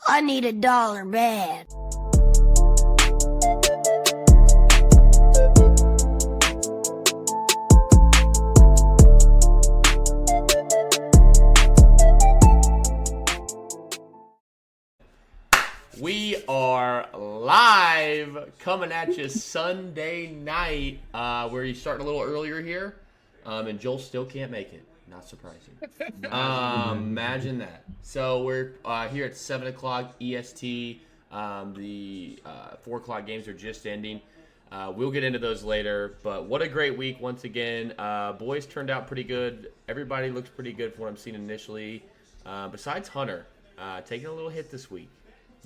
I need $1 bad. We are live, coming at you Sunday night. We're starting a little earlier here, and Joel still can't make it. Not surprising. Imagine that. So we're here at 7 o'clock EST. The 4 o'clock games are just ending. We'll get into those later, but what a great week once again. Boys turned out pretty good. Everybody looks pretty good from what I'm seeing initially, besides Hunter, taking a little hit this week.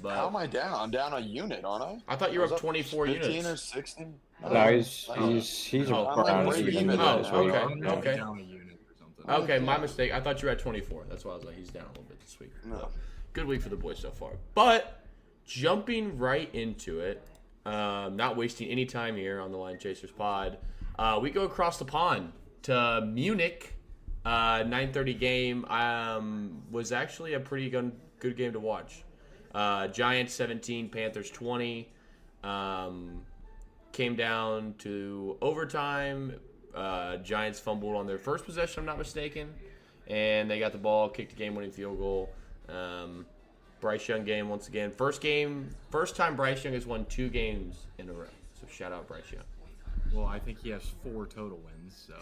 But how am I down? I'm down a unit, aren't I? I thought you were up 24 15 units. 15 or 16? No, he's around like even even now. Okay. Down a unit or something. Okay, my mistake. I thought you were at 24. That's why I was like, he's down a little bit this week. No. Good week for the boys so far. But jumping right into it, not wasting any time here on the Line Chasers pod, we go across the pond to Munich. 9:30 game. Was actually a pretty good game to watch. Giants 17, Panthers 20. Came down to overtime. Giants fumbled on their first possession, if I'm not mistaken. And they got the ball, kicked a game-winning field goal. Bryce Young game once again. First time Bryce Young has won 2 games in a row. So shout out Bryce Young. Well, I think he has 4 total wins, so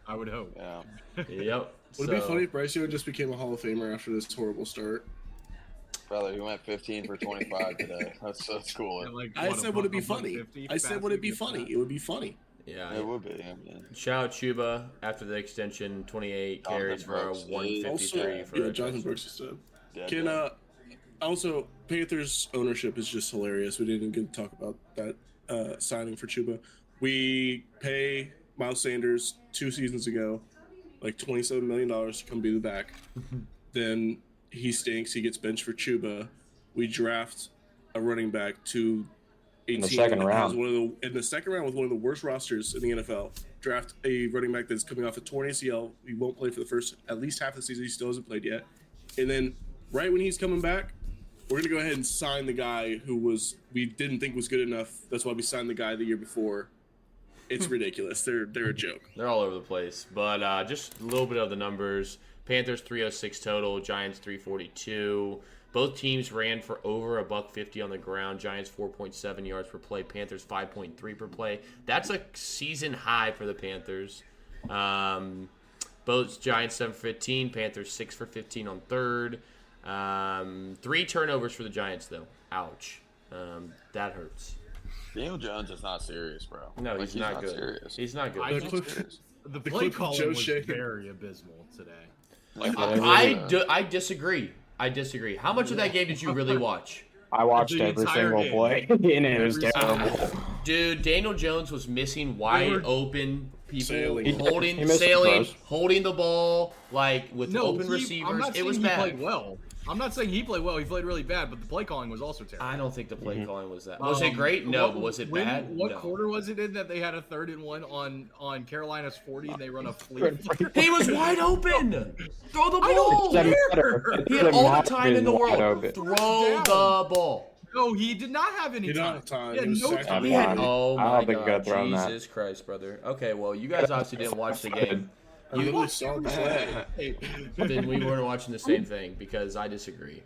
I would hope. Yeah. Yep. Would it be funny if Bryce Young just became a Hall of Famer after this horrible start? Brother, we went 15 for 25 today. That's cool. Yeah, like, I what, said, a would it buck, be a buck funny? 50, I said, would it be funny? It would be funny. Yeah. It would be. I mean. Shout out Chuba after the extension, 28 carries for a Brooks, 153 for a Jonathan touchdown. Brooks is dead. Yeah, Can yeah. Also, Panthers ownership is just hilarious. We didn't get to talk about that signing for Chuba. We pay Miles Sanders 2 seasons ago like $27 million to come be the back. Then he stinks. He gets benched for Chuba. We draft a running back to 18 In the second that has round. in the second round with one of the worst rosters in the NFL. Draft a running back that's coming off a torn ACL. He won't play for the first at least half the season. He still hasn't played yet. And then right when he's coming back, we're gonna go ahead and sign the guy who we didn't think was good enough. That's why we signed the guy the year before. It's ridiculous. They're a joke. They're all over the place. But just a little bit of the numbers. Panthers 306 total, Giants 342. Both teams ran for over $150 on the ground. Giants 4.7 yards per play. Panthers 5.3 per play. That's a season high for the Panthers. Both Giants 7 for 15. Panthers 6 for 15 on third. 3 turnovers for the Giants though. Ouch. That hurts. Daniel Jones is not serious, bro. No, Like, he's not good. Serious. He's not good. I The clip- serious. The The play clip of calling Joe was Shea. very abysmal today. Like, I disagree. How much of that game did you really watch? I watched The every entire single game. play, and it was Every single terrible. Dude, Daniel Jones was missing wide open people, Sailing. He missed the sailing, throws. holding the ball like with open I'm receivers. not It saying was he bad. played well. I'm not saying he played well. He played really bad, but the play calling was also terrible. I don't think the play calling was that. Was it great? No. But was it bad? What No. quarter was it in that they had a 3rd and 1 on Carolina's 40 and they run a flea? He was wide open. Throw the I don't ball. Doesn't matter. He had Doesn't all the matter time if in the he's wide world. open. Throw the ball. No, he did not have any He didn't time. have time. He had He was no sacked. time. He had, I oh don't my think he God, got thrown that. Jesus Christ, brother. Okay, well, you guys obviously didn't watch the game. I really saw the play. Then we weren't watching the same thing because I disagree.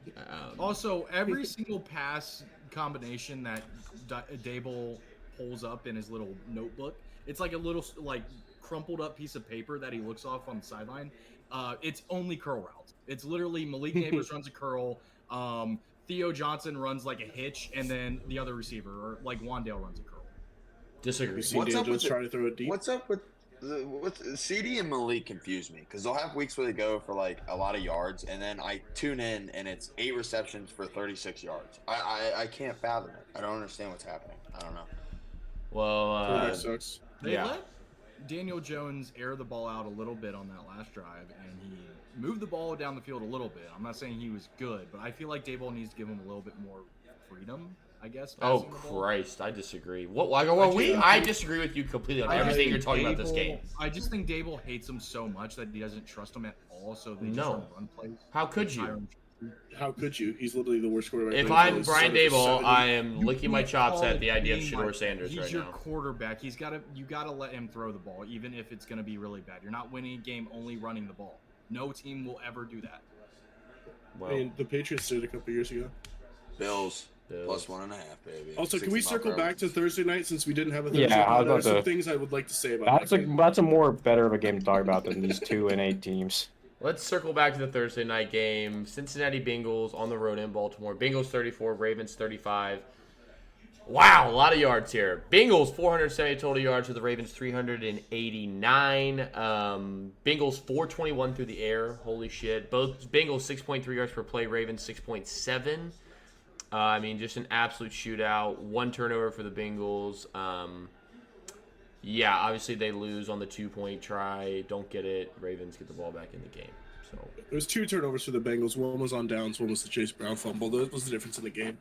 Also, every single pass combination that Dable pulls up in his little notebook, it's like a little crumpled up piece of paper that he looks off on the sideline. It's only curl routes. It's literally Malik Neighbors runs a curl. Theo Johnson runs like a hitch, and then the other receiver, or like Wandale runs a curl. Disagree. You see What's up Daniel with Jones trying to throw it deep. What's up with CD and Malik confuse me because they'll have weeks where they go for like a lot of yards, and then I tune in and it's 8 receptions for 36 yards. I can't fathom it. I don't understand what's happening. I don't know. Well, Quarterback sucks. They Yeah. let Daniel Jones air the ball out a little bit on that last drive, and he moved the ball down the field a little bit. I'm not saying he was good, but I feel like Dable needs to give him a little bit more freedom, I guess. oh passing the ball. Christ, I disagree. I disagree with you completely on I just everything think you're talking about this Dable- game. I just think Dable hates him so much that he doesn't trust him at all, so they just No. run plays. How could you? Tyron- How could you? He's literally the worst quarterback. If in the I'm NFL. Brian He's Dable, 70. I am You licking my can't chops call at the idea of game Shador like- Sanders he's right your now. quarterback. You gotta let him throw the ball, even if it's gonna be really bad. You're not winning a game only running the ball. No team will ever do that. I Well, mean, the Patriots did a couple years ago. Bills Bills. plus 1.5, baby. Also, can we 60 circle mile per back to Thursday night since we didn't have a Thursday Yeah, night? I was There are about some to- things I would like to say about that game. That's a more better of a game to talk about than these 2-8 teams. let's circle back to the Thursday night game. Cincinnati Bengals on the road in Baltimore. Bengals 34, Ravens 35. Wow, a lot of yards here. Bengals 470 total yards to the Ravens 389. Bengals 421 through the air. Holy shit. Both Bengals 6.3 yards per play. Ravens 6.7. I mean, just an absolute shootout. One turnover for the Bengals. Yeah, obviously they lose on the 2-point try. Don't get it. Ravens get the ball back in the game. So There was 2 turnovers for the Bengals. One was on downs. One was the Chase Brown fumble. That was the difference in the game.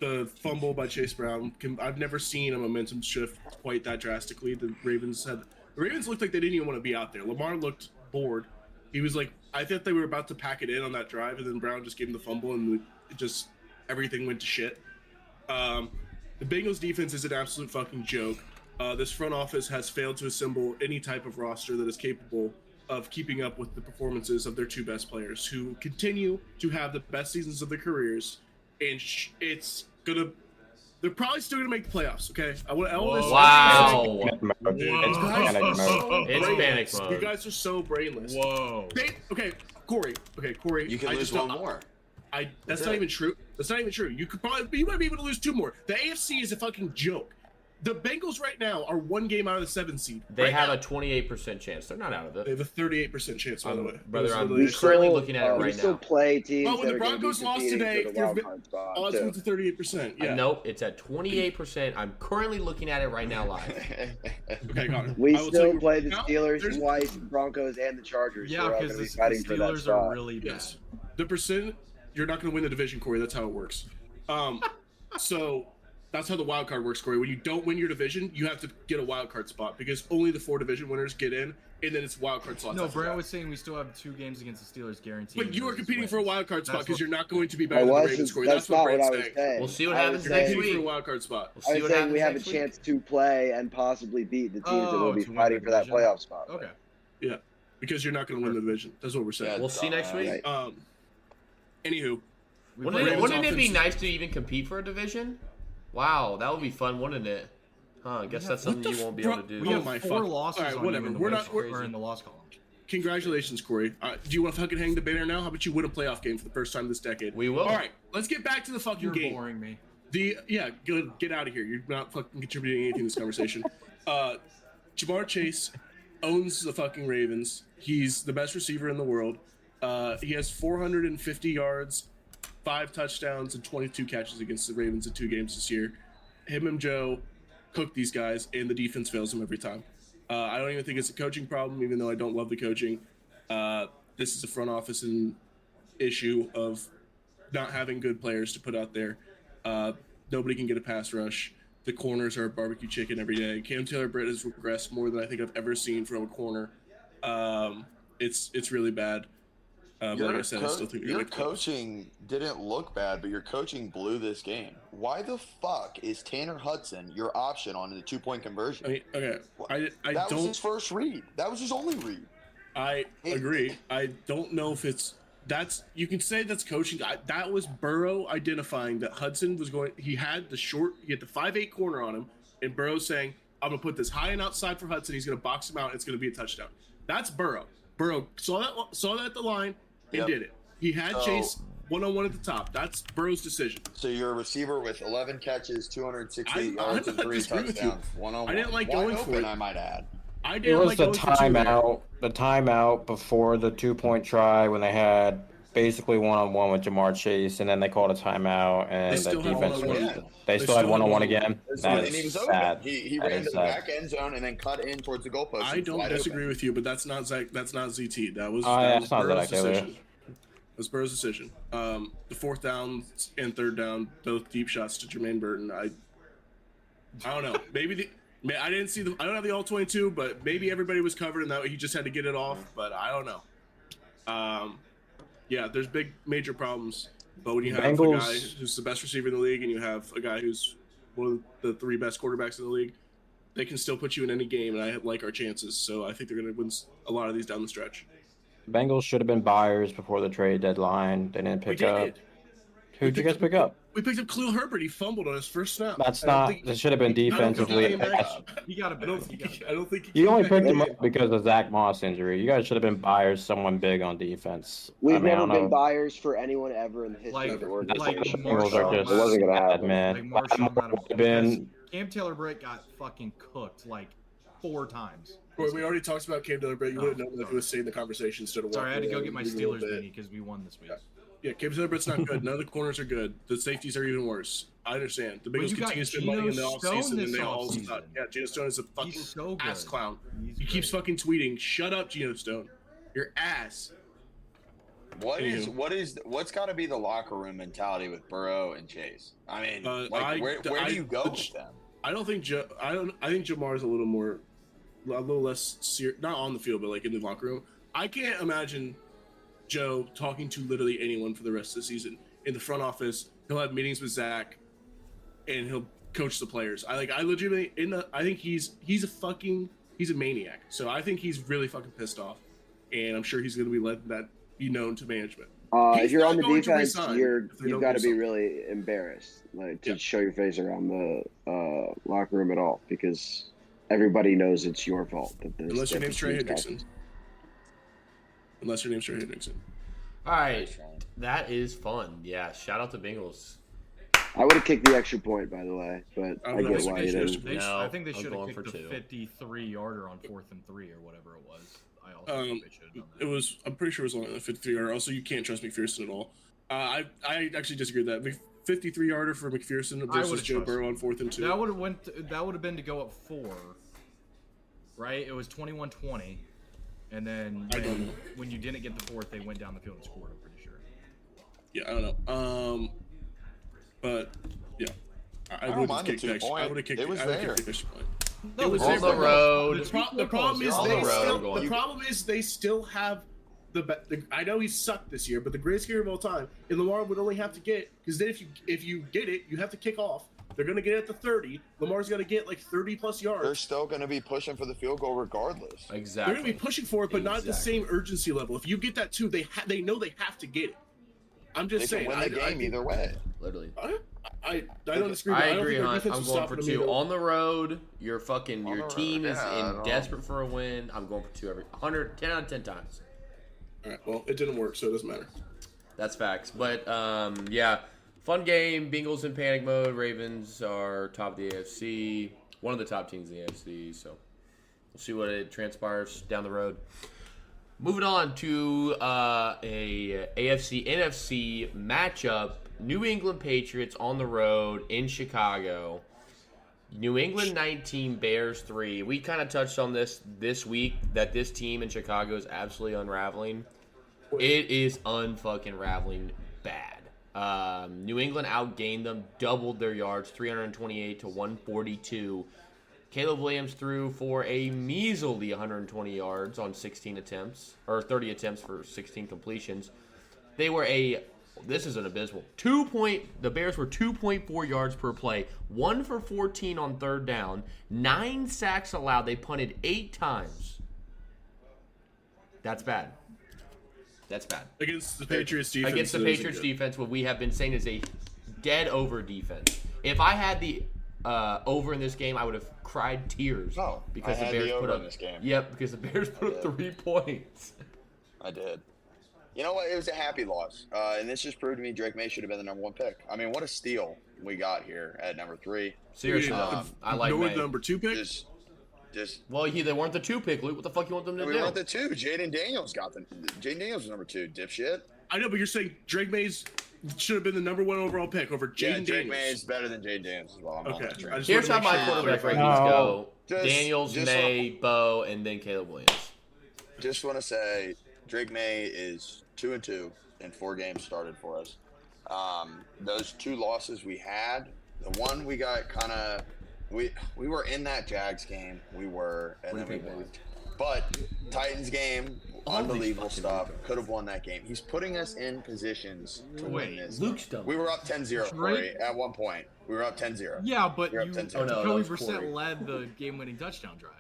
The fumble by Chase Brown. I've never seen a momentum shift quite that drastically. The Ravens looked like they didn't even want to be out there. Lamar looked bored. He was like, I thought they were about to pack it in on that drive, and then Brown just gave him the fumble, and it just everything went to shit. The Bengals defense is an absolute fucking joke. This front office has failed to assemble any type of roster that is capable of keeping up with the performances of their 2 best players, who continue to have the best seasons of their careers. And they're probably still gonna make the playoffs. Okay, wow. Panic mode. Whoa. It's panic mode. It's panic mode. You guys are so brainless. Whoa. Corey. You can lose one more. That's not even true. That's not even true. You might be able to lose 2 more. The AFC is a fucking joke. The Bengals right now are 1 game out of the 7th seed. They have a 28% chance. They're not out of They it. have a 38% chance, by the way. Brother, I'm Literally- currently looking at it we right still now. play teams. Oh, when that the are gonna be Broncos lost competing today, for the your wild card spot, odds too. went to 38%. Yeah. Nope, it's at 28%. I'm currently looking at it right now live. Okay, Connor. We I will tell still you play the now, Steelers there's- twice, the Broncos, and the Chargers. Yeah, We're all because gonna be the fighting for that Steelers spot. are really bad. Yes. The percent, you're not going to win the division, Corey. That's how it works. So that's how the wild card works, Corey. When you don't win your division, you have to get a wild card spot because only the 4 division winners get in, and then it's wild card slots. No, after Brad that. was saying we still have 2 games against the Steelers guaranteed. But you are competing for a wild card spot That's because what- you're not going to be I better than the wasn't. Ravens, Corey. That's what not what Brad's I was saying. saying. We'll see what I was happens You're next saying- competing week. for a wild card spot. We'll I see was what saying happens we have a next week. chance to play and possibly beat the teams that will be to win fighting the for that division? playoff spot. Okay. Yeah, because you're not going to win the division. That's what we're saying. We'll see next week. Right. Anywho, We Wouldn't play- it be offense- nice to even compete for a division? Wow, that would be fun, wouldn't it? Huh, I guess that's something What you the won't be fr- able to do. We Oh have my 4 fuck. losses All right, on whatever. you in the We're win- not- we're- or in the loss column. congratulations, Corey. Do you want to fucking hang the banner now? How about you win a playoff game for the first time this decade? We will. All right, let's get back to the fucking You're game. boring me. Get out of here. You're not fucking contributing anything to this conversation. Jamar Chase owns the fucking Ravens. He's the best receiver in the world. He has 450 yards, 5 touchdowns, and 22 catches against the Ravens in 2 games this year. Him and Joe cook these guys, and the defense fails them every time. I don't even think it's a coaching problem, even though I don't love the coaching. This is a front office issue of not having good players to put out there. Nobody can get a pass rush. The corners are barbecue chicken every day. Cam Taylor-Britt has regressed more than I think I've ever seen from a corner. It's really bad. But like I said, I still think your coaching didn't look bad, but your coaching blew this game. Why the fuck is Tanner Hudson your option on the 2-point conversion? I mean, okay, I that was don't. his first read. That was his only read. I agree. I don't know if you can say that's coaching. That was Burrow identifying that Hudson was going. He had the 5'8" corner on him, and Burrow saying, "I'm gonna put this high and outside for Hudson. He's gonna box him out. It's gonna be a touchdown." That's Burrow. Burrow saw that at the line and Yep. did it. He had So- Chase one-on-one at the top. That's Burrow's decision. So you're a receiver with 11 catches, 260 I yards, and 3 disagree with you. touchdowns. One-on-one. I didn't like Wide going for open, it. I might add. I It didn't was like the going for two there. timeout before the 2-point try when they had basically one-on-one with Jamar Chase, and then they called a timeout, and They the still had defense one-on-one was. again. They still had one-on-one again. That and he was is open. sad. He That ran is to the sad. back end zone and then cut in towards the goalpost. I and don't wide disagree open. with you, but that's not ZT. That was that's not Burrow's Zach Taylor. decision. That was Burrow's decision. The 4th down and 3rd down, both deep shots to Jermaine Burton. I don't know. I didn't see I don't have the all 22, but maybe everybody was covered and that he just had to get it off. But I don't know. Yeah, there's big major problems. But when you have a Bengals- guy who's the best receiver in the league, and you have a guy who's one of the 3 best quarterbacks in the league, they can still put you in any game, and I like our chances. So I think they're going to win a lot of these down the stretch. Bengals should have been buyers before the trade deadline. They didn't We pick up. did. Who'd you guys pick up? We picked up Khalil Herbert. He fumbled on his first snap. That's I don't not. think- That should have been I don't think defensively. he came back. He got a I don't think. I don't think. You only picked him him up because of Zach Moss injury. You guys should have been buyers, someone big on defense. We've I mean, I never don't been know. buyers for anyone ever in the history Like- of the That's organization. like the Bengals are Marshawn just It wasn't gonna bad, happen. man. Like Marshawn Lattimore Lattimore. would have been. Cam Taylor-Britt got fucking cooked like 4 times. Boy, we already talked about Cam Taylor-Britt. You Oh, wouldn't know if sorry. he was saying the conversation instead of Sorry, I had to go get my walking around Steelers a little bit. beanie because we won this week. Yeah, Cam Taylor-Britt's not good. None of the corners are good. The safeties are even worse. I understand. The But Bengals you got continue to spend money in the Geno Stone offseason, and this they all offseason. suck. Yeah, Geno Stone is a fucking He's so good. ass clown. He's He keeps great. fucking tweeting, "Shut up, Geno Stone. You're ass." What's got to be the locker room mentality with Burrow and Chase? I mean, where do you go with them? I don't think I think Jamar's a little less not on the field, but like in the locker room. I can't imagine Joe talking to literally anyone for the rest of the season. In the front office, he'll have meetings with Zach, and he'll coach the players. I legitimately I think he's a maniac. So I think he's really fucking pissed off, and I'm sure he's going to be letting that be known to management. If He's you're not on the going to defense, resign if they you've don't got do to be something. really embarrassed, like to Yeah. show your face around the locker room at all, because everybody knows it's your fault. Unless your name's Trey Hendrickson. Unless your name's Trey Hendrickson. All right, that is fun. Yeah, shout out to Bengals. I would have kicked the extra point, by the way, but I I would have get why you kicked the didn't. extra They I think they I'm should have going kicked for the 2. 53-yarder on 4th and 3 or whatever it was. I also think they should have done that. It was. I'm pretty sure it was only a 53-yarder. Also, you can't trust McPherson at all. I actually disagree with that. 53-yarder for McPherson versus would've Joe trusted Burrow on 4th and 2. That would have That would have been to go up 4, right? It was 21-20, and then I don't know. when you didn't get the 4th, they went down the field and scored. I'm pretty sure. Yeah, I don't know. But yeah, I don't would have mind the kicked 2 the extra. I point. would have kicked. It was I would have there. kicked the extra point. No, It was On there. the road. The problem is On the road, the going. problem is they still have the. I know he sucked this year, but the greatest kicker of all time, and Lamar would only have to get, because then if you get it, you have to kick off. They're gonna get it at the 30. Lamar's gonna get like 30+ yards. They're still going to be pushing for the field goal regardless. Exactly. They're gonna be pushing for it, but not at the Exactly. same urgency level. If you get that too, they know they have to get it. I'm They just can saying. win the game either way. Literally. I don't disagree. I don't agree, think their Hunt. defense I'm will going stop for them 2 either. on the road. Your On the team road, is yeah, I in don't- desperate for a win. I'm going for 2 every 10 out of 10 times. All right. Well, it didn't work, so it doesn't matter. That's facts. But yeah, fun game. Bengals in panic mode. Ravens are top of the AFC. One of the top teams in the AFC. So we'll see what it transpires down the road. Moving on to a AFC NFC matchup. New England Patriots on the road in Chicago. New England 19, Bears 3. We kind of touched on this week that this team in Chicago is absolutely unraveling. It is unfucking raveling bad. New England outgained them, doubled their yards, 328 to 142. Caleb Williams threw for a measly 120 yards on 16 attempts, or 30 attempts for 16 completions. This is an abysmal. The Bears were 2.4 yards per play, 1 for 14 on 3rd down, 9 sacks allowed. They punted 8 times. That's bad. That's bad. Against the Patriots defense. Against the it isn't Patriots good. defense, what we have been saying is a dead over defense. If I had the over in this game, I would have cried tears. No, because I the had Bears the put over up in this game. Yep, because the Bears put up 3 points. I did. You know what? It was a happy loss. And this just proved to me Drake May should have been the number 1 pick. I mean, what a steal we got here at number 3. Seriously, Yeah. though, I like No May. number 2 pick. Just Well, they weren't the 2 pick, Luke. What the fuck you want them to we do? went the 2. Jaden Daniels was number 2, dipshit. I know, but you're saying Drake Mays should have been the number 1 overall pick over Yeah, Jaden Drake Daniels. May is better than Jaden Daniels as well. I'm on Okay. that train. I just Here's how wanted to my make sure. quarterback Right. rankings go. Just- Daniels, just May, Bo, and then Caleb Williams. Just want to say Drake May is 2-2 in 4 games started for us. Those 2 losses we had, the one we got kind of we were in that Jags game. We were, and then we Winnipeg, lost. But Titans game, All these unbelievable fucking stuff. defense. Could have won that game. He's putting us in positions to win Wait, this. Luke's done. We were up 10-0, Corey, Drake? at one point. We were up 10-0. Yeah, but You're up you 10-0. Oh, no, that Jacoby was Corey. Brissett led the game-winning touchdown drive.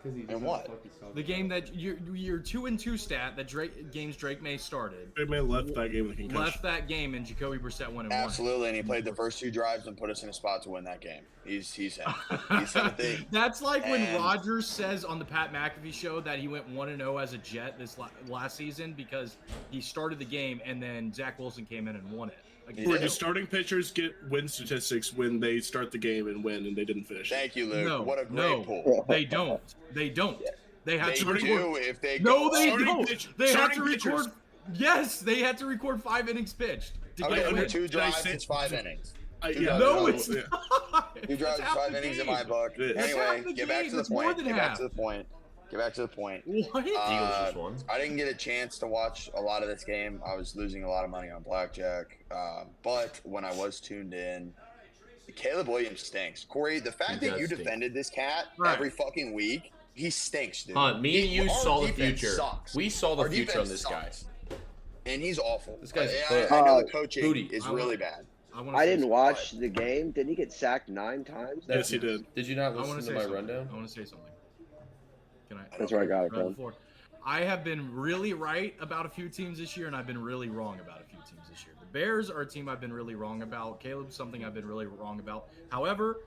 And what? The game that your 2-2 stat that Drake May started. Drake May left that game with a concussion. Left that game and Jacoby Brissett went and won. Absolutely, and he played the first 2 drives and put us in a spot to win that game. He's him. He's him. That's like when And- Rodgers says on the Pat McAfee show that he went 1-0 as a Jet this last season because he started the game and then Zach Wilson came in and won it. He Where did. do starting pitchers get win statistics when they start the game and win and they didn't finish? Thank you, Luke. No, What a great no, pull. they don't. They don't. They had They to record. do if they No, go they up. Starting don't. pitch- They had starting to record. pitchers. Yes, they had to record 5 innings pitched. To Okay, get a under win. 2 drives, say- it's 5 innings. Yeah, No, No, it's yeah. not. 2 drives, It's half 5 the innings in game. my book. That's Anyway, half the get back game. to the It's more point. than Get back half. to the point. Get back to the point. What? Eagles just won. I didn't get a chance to watch a lot of this game. I was losing a lot of money on blackjack. But when I was tuned in, Caleb Williams stinks. Corey, the fact He that you does stink. defended this cat Right. every fucking week, he stinks, dude. Hunt, me and you Our saw the defense future. sucks. We saw the Our future on defense this guy. sucks. And he's awful. This guy's I, bad. I know the coaching Booty. is I really want- bad. I didn't watch the game. Did he get sacked 9 times? Yes, he did. Did you not I want listen to to say my something. rundown? I want to say something. Can I? That's where I got it Right from. before. I have been really right about a few teams this year, and I've been really wrong about a few teams this year. The Bears are a team I've been really wrong about. Caleb's something I've been really wrong about. However,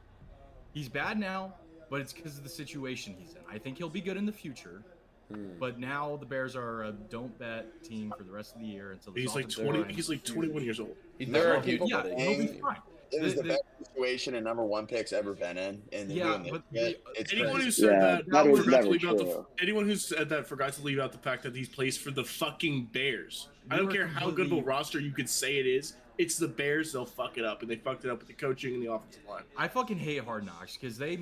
he's bad now, but it's because of the situation he's in. I think he'll be good in the future. But now the Bears are a don't bet team for the rest of the year until the He's like offensive 20. line- He's like 21 years old. There are That's huge. what Yeah, people he'll be think. fine. It was the The- best situation a number 1 pick's ever been in. And they're Yeah, doing this but shit. It's Anyone who crazy. said Yeah, that, that was forgot to never leave out true. anyone who said that forgot to leave out the fact that he plays for the fucking Bears. I don't You're care how good of a completely- roster you could say it is. It's the Bears. They'll fuck it up, and they fucked it up with the coaching and the offensive line. I fucking hate Hard Knocks because they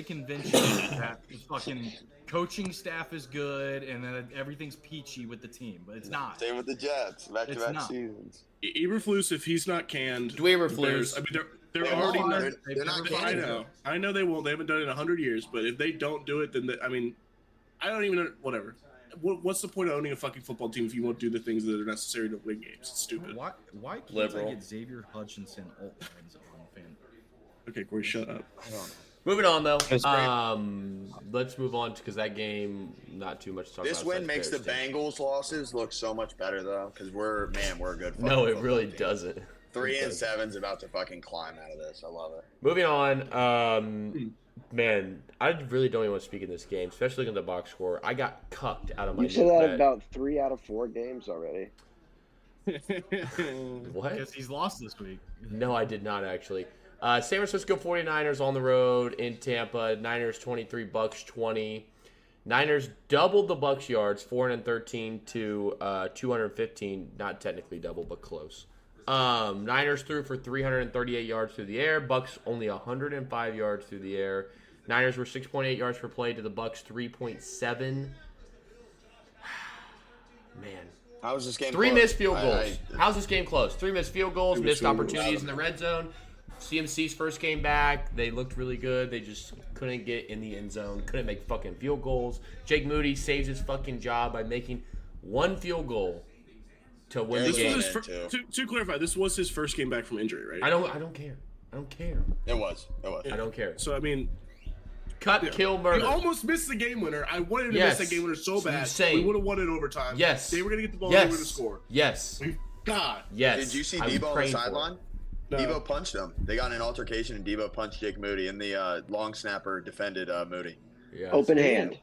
convince you that the fucking coaching staff is good and that everything's peachy with the team, but it's not. Same with the Jets. It's Back-to-back not. seasons. Eberflus, if he's not canned, Dwayne the Bears- Eberflus. I mean, they're They're already. not- Not, they're not never- canning. I know they won't. They haven't done it in 100 years. But if they don't do it, then I mean, I don't even know. Whatever. What's the point of owning a fucking football team if you won't do the things that are necessary to win games? It's stupid. Why can't Liberal. I get Xavier Hutchinson alt lines on fan? Okay, Corey, shut up. Moving on though. That's great. Let's move on because that game, not too much to talk This about. win besides makes the Bears team. Bengals losses look so much better though, because we're a good. No, fucking it football really team. doesn't. 3-7's about to fucking climb out of this. I love it. Moving on. Man, I really don't even want to speak in this game, especially looking at the box score. I got cucked out of my You said new that bet. about 3 out of 4 games already. What? Because he's lost this week. No, I did not actually. San Francisco 49ers on the road in Tampa. Niners 23, Bucks 20. Niners doubled the Bucks yards, 413 to 215. Not technically double, but close. Niners threw for 338 yards through the air. Bucks only 105 yards through the air. Niners were 6.8 yards per play to the Bucks 3.7. Man. How was this game? 3 close? missed field goals. I- How's this game close? 3 missed field goals, Three missed missed field goals. opportunities in the red zone. CMC's first game back, they looked really good. They just couldn't get in the end zone, couldn't make fucking field goals. Jake Moody saves his fucking job by making 1 field goal to win the This game. was his Too. to clarify, this was his first game back from injury, right? I don't care. I don't care. It was. I don't care. So I mean, Cut, kill, murder. he almost missed the game winner. I wanted to Yes. miss that game winner so It's bad. insane. We would have won it overtime. Yes. They were gonna get the ball. Yes. They were gonna score. Yes. God. Yes. Did you see I was Debo on the praying for it. sideline? No. Debo punched him. They got in an altercation, and Debo punched Jake Moody, and the long snapper defended Moody. Yeah. Open hand.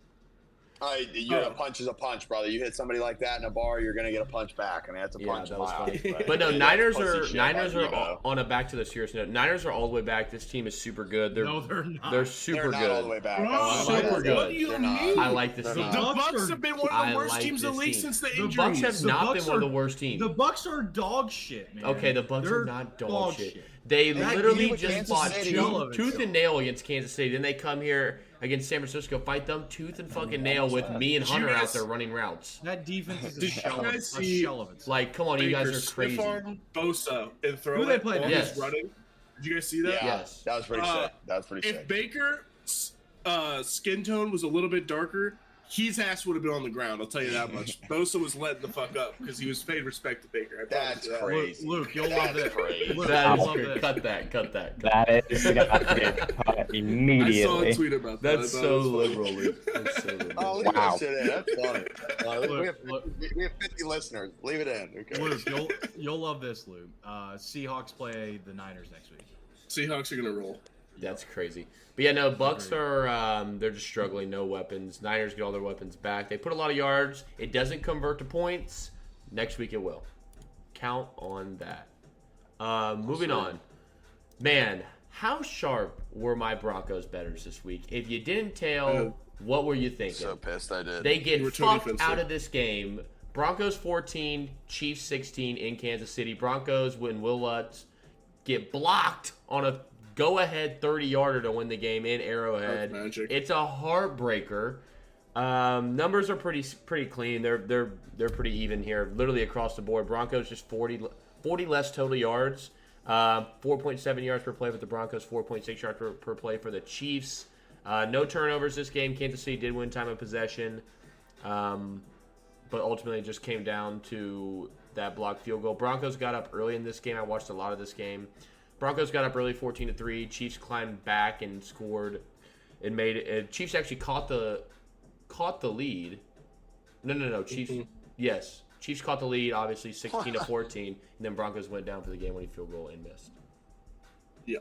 A punch is a punch, brother. You hit somebody like that in a bar, you're gonna get a punch back. I mean, that's a Yeah, punch. that in was my funny. eyes, But no, That's Niners pussy are shit Niners by are Debo. on a back to the serious note. Niners are all the way back. This team is super good. They're No, they're not. they're super They're not good. all the way back. Bro, I super love good. that. What do you They're not. mean? I like this They're team. not. The Bucks Bucks are- have been one of I the worst like teams in the this league team. since the The injuries. Bucks have The not Bucks been one of are- the worst teams. The Bucks are dog shit, man. Okay, the Bucks They're are not dog shit. They They beat literally with just Kansas fought City. tooth and nail against Kansas City. Then they come here against San Francisco, fight them tooth and fucking nail with me and Did you Hunter out guys- there running routes. That defense is a Did you shell, guys a see- shell of itself. Like, come on, you guys Baker are crazy. stiff arm Bosa and throw Who they it play while next? he's running. Did you guys see that? Yeah, Yes. that was pretty Uh, sick. That was pretty If sick. Baker's skin tone was a little bit darker, his ass would have been on the ground. I'll tell you that much. Bosa was letting the fuck up because he was paid respect to Baker. That's crazy. Luke, you'll love That's this. crazy. Luke, That you'll is love great. this. Cut that. That is gonna get cut I saw immediately. a tweet about that. That's I thought so it was funny. liberal, Luke. That's so liberal. Oh, leave Wow. that shit in. That's funny. Look. We have 50 listeners. Leave it in. Okay. Luke, you'll love this, Luke. Seahawks play the Niners next week. Seahawks are gonna roll. That's crazy. But yeah, no, Bucks are they're just struggling. No weapons. Niners get all their weapons back. They put a lot of yards. It doesn't convert to points. Next week it will. Count on that. Moving on. Man, how sharp were my Broncos bettors this week? If you didn't tell, what were you thinking? So pissed I did. They You get were totally fucked offensive. out of this game. Broncos 14, Chiefs 16 in Kansas City. Broncos when Will Lutz get blocked on a go-ahead 30-yarder to win the game in Arrowhead. That's magic. It's a heartbreaker. Numbers are pretty clean. They're pretty even here, literally across the board. Broncos just 40 less total yards. 4.7 yards per play for the Broncos, 4.6 yards per play for the Chiefs. No turnovers this game. Kansas City did win time of possession, but ultimately it just came down to that blocked field goal. Broncos got up early in this game. I watched a lot of this game. Broncos got up early, 14-3. Chiefs climbed back and scored. It made it. Chiefs actually caught the lead. No. Chiefs. Yes, Chiefs caught the lead. Obviously, 16-14, and then Broncos went down for the game-winning field goal and missed. Yeah.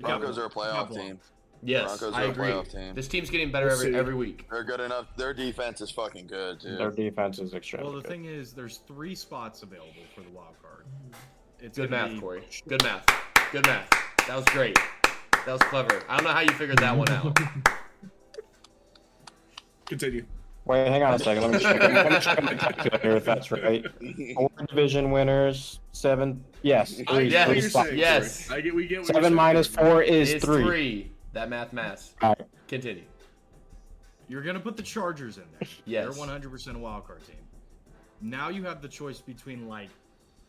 Broncos are a playoff team. Yes, Broncos I are a agree. playoff team. This team's getting better We'll see. every week. They're good enough. Their defense is fucking good, dude. Their defense is extremely Well, the good. thing is, there's 3 spots available for the wild card. It's Good gonna math, be- Corey. Good math. That was great. That was clever. I don't know how you figured that one out. Continue. Wait, hang on a second. Let me check on the calculator if that's right. 4 division winners, 7. Yes, 3. I get what Yes, you're spots. saying, yes. Corey. We get what 7 you're minus saying. 4 is It's 3. 3. That math. All right. Continue. You're gonna put the Chargers in there. Yes. They're 100% a wild card team. Now you have the choice between like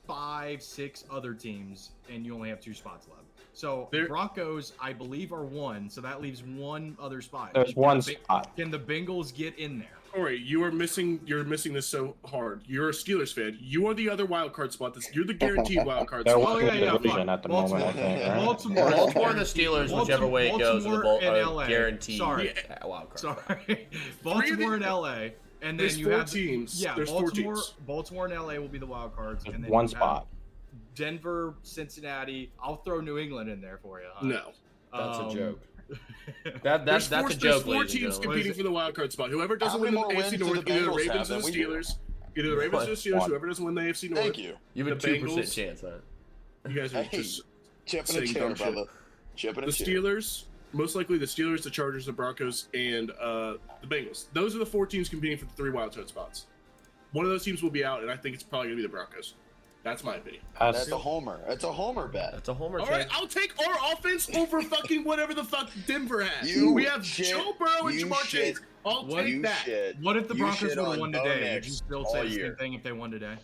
5, 6 other teams, and you only have 2 spots left. So There- Broncos, I believe, are 1. So that leaves 1 other spot. There's Can one the Ba- spot. Can the Bengals get in there? Corey, you're missing this so hard. You're a Steelers fan. You are the other wild card spot. You're the guaranteed wild card They're spot. winning yeah, the division fine. at the moment, I think. Right? Baltimore, Baltimore and the Steelers, whichever way it goes, are the Baltimore and are LA. guaranteed Sorry. wild card. Sorry, Baltimore and LA, and then There's you 4 have teams. Yeah, There's 4 Baltimore, teams. Baltimore and LA will be the wild cards, and then One you have spot. Denver, Cincinnati. I'll throw New England in there for you. Huh? No. That's a joke. There's That's four, a joke, there's 4 ladies and teams gentlemen. competing for the wild card spot. Whoever doesn't How win many the more AFC wins do North, the either the Bengals Ravens or have the than we do? Steelers. Either the Ravens or the Steelers. One. Whoever doesn't win the AFC North. Thank you. You have a The 2% Bengals- chance, huh? You guys are Hey, just chipping saying a chair, dumb shit. brother. Chipping the a chair. Steelers. Most likely the Steelers, the Chargers, the Broncos, and the Bengals. Those are the 4 teams competing for the 3 wild card spots. One of those teams will be out, and I think it's probably going to be the Broncos. That's my opinion. That's a homer. That's a homer bet. That's a homer All take. right, I'll take our offense over fucking whatever the fuck Denver has. You We have shit- Joe Burrow and you Jamar shit- Chase. I'll What take You that. shit. What if the You Broncos shit would have on won Bo today? Would Nix you still all say the year. same thing if they won today?